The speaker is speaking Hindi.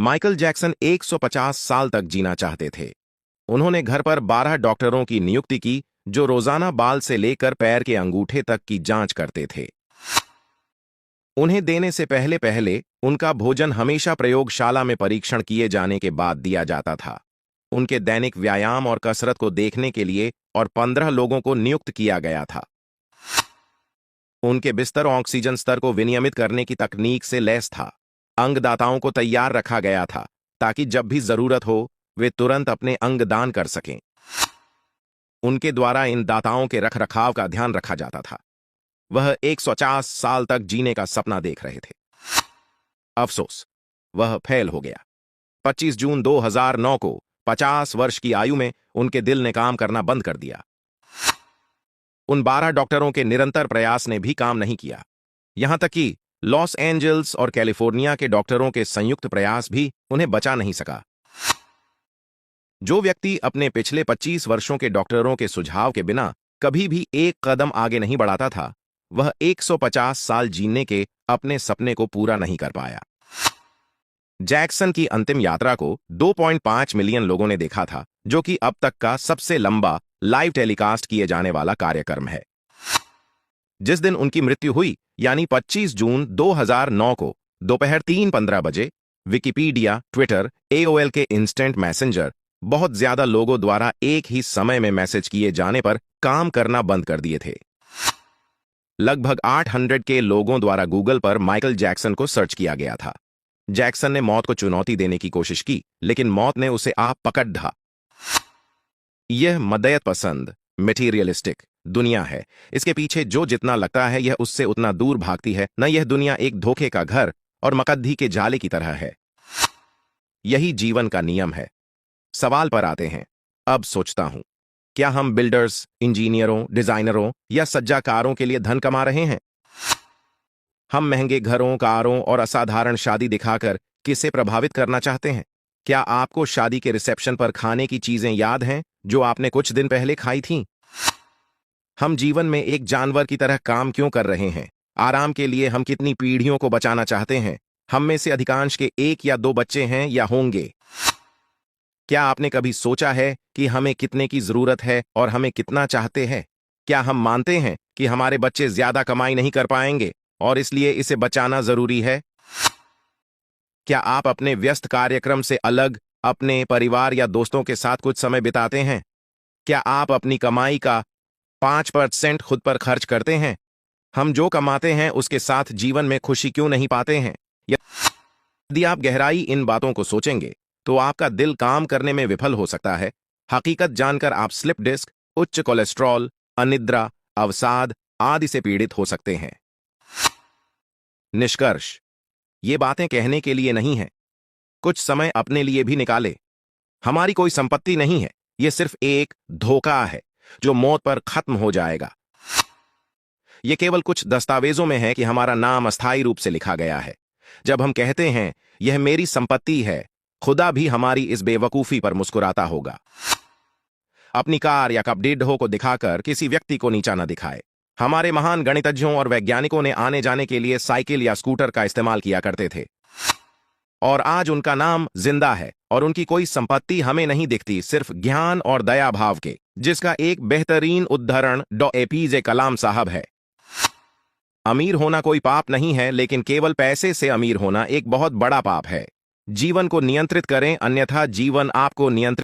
माइकल जैक्सन 150 साल तक जीना चाहते थे। उन्होंने घर पर 12 डॉक्टरों की नियुक्ति की जो रोजाना बाल से लेकर पैर के अंगूठे तक की जांच करते थे। उन्हें देने से पहले पहले उनका भोजन हमेशा प्रयोगशाला में परीक्षण किए जाने के बाद दिया जाता था। उनके दैनिक व्यायाम और कसरत को देखने के लिए और 15 लोगों को नियुक्त किया गया था। उनके बिस्तर ऑक्सीजन स्तर को विनियमित करने की तकनीक से लैस था। अंगदाताओं को तैयार रखा गया था ताकि जब भी जरूरत हो वे तुरंत अपने अंग दान कर सकें। उनके द्वारा इन दाताओं के रखरखाव का ध्यान रखा जाता था। वह 150 साल तक जीने का सपना देख रहे थे। अफसोस, वह फेल हो गया। 25 जून 2009 को 50 वर्ष की आयु में उनके दिल ने काम करना बंद कर दिया। उन 12 डॉक्टरों के निरंतर प्रयास ने भी काम नहीं किया। यहां तक कि लॉस एंजल्स और कैलिफोर्निया के डॉक्टरों के संयुक्त प्रयास भी उन्हें बचा नहीं सका। जो व्यक्ति अपने पिछले 25 वर्षों के डॉक्टरों के सुझाव के बिना कभी भी एक कदम आगे नहीं बढ़ाता था, वह 150 साल जीने के अपने सपने को पूरा नहीं कर पाया। जैक्सन की अंतिम यात्रा को 2.5 मिलियन लोगों ने देखा था, जो कि अब तक का सबसे लंबा लाइव टेलीकास्ट किए जाने वाला कार्यक्रम है। जिस दिन उनकी मृत्यु हुई, यानी 25 जून 2009 को दोपहर 3:15 बजे, विकिपीडिया, ट्विटर, AOL के इंस्टेंट मैसेंजर बहुत ज्यादा लोगों द्वारा एक ही समय में मैसेज किए जाने पर काम करना बंद कर दिए थे। लगभग 800 के लोगों द्वारा गूगल पर माइकल जैक्सन को सर्च किया गया था। जैक्सन ने मौत को चुनौती देने की कोशिश की, लेकिन मौत ने उसे आप पकड़ ढा। यह मदयत पसंद, मेटीरियलिस्टिक दुनिया है। इसके पीछे जो जितना लगता है यह उससे उतना दूर भागती है। न यह दुनिया एक धोखे का घर और मकद्दी के जाले की तरह है। यही जीवन का नियम है। सवाल पर आते हैं। अब सोचता हूं, क्या हम बिल्डर्स, इंजीनियरों, डिजाइनरों या सज्जाकारों के लिए धन कमा रहे हैं? हम महंगे घरों, कारों और असाधारण शादी दिखाकर किसे प्रभावित करना चाहते हैं? क्या आपको शादी के रिसेप्शन पर खाने की चीजें याद हैं जो आपने कुछ दिन पहले खाई थीं? हम जीवन में एक जानवर की तरह काम क्यों कर रहे हैं? आराम के लिए हम कितनी पीढ़ियों को बचाना चाहते हैं? हम में से अधिकांश के 1 या 2 बच्चे हैं या होंगे। क्या आपने कभी सोचा है कि हमें कितने की जरूरत है और हमें कितना चाहते हैं? क्या हम मानते हैं कि हमारे बच्चे ज्यादा कमाई नहीं कर पाएंगे और इसलिए इसे बचाना जरूरी है? क्या आप अपने व्यस्त कार्यक्रम से अलग अपने परिवार या दोस्तों के साथ कुछ समय बिताते हैं? क्या आप अपनी कमाई का 5% खुद पर खर्च करते हैं? हम जो कमाते हैं उसके साथ जीवन में खुशी क्यों नहीं पाते हैं? यदि आप गहराई इन बातों को सोचेंगे तो आपका दिल काम करने में विफल हो सकता है। हकीकत जानकर आप स्लिप डिस्क, उच्च कोलेस्ट्रॉल, अनिद्रा, अवसाद आदि से पीड़ित हो सकते हैं। निष्कर्ष, ये बातें कहने के लिए नहीं है। कुछ समय अपने लिए भी निकाले। हमारी कोई संपत्ति नहीं है, यह सिर्फ एक धोखा है जो मौत पर खत्म हो जाएगा। यह केवल कुछ दस्तावेजों में है कि हमारा नाम अस्थायी रूप से लिखा गया है। जब हम कहते हैं यह मेरी संपत्ति है, खुदा भी हमारी इस बेवकूफी पर मुस्कुराता होगा। अपनी कार या कपडिड्ढो को दिखाकर किसी व्यक्ति को नीचा न दिखाए। हमारे महान गणितज्ञों और वैज्ञानिकों ने आने जाने के लिए साइकिल या स्कूटर का इस्तेमाल किया करते थे, और आज उनका नाम जिंदा है और उनकी कोई संपत्ति हमें नहीं दिखती, सिर्फ ज्ञान और दया भाव के, जिसका एक बेहतरीन उदाहरण डॉ APJ कलाम साहब है। अमीर होना कोई पाप नहीं है, लेकिन केवल पैसे से अमीर होना एक बहुत बड़ा पाप है। जीवन को नियंत्रित करें, अन्यथा जीवन आपको नियंत्रित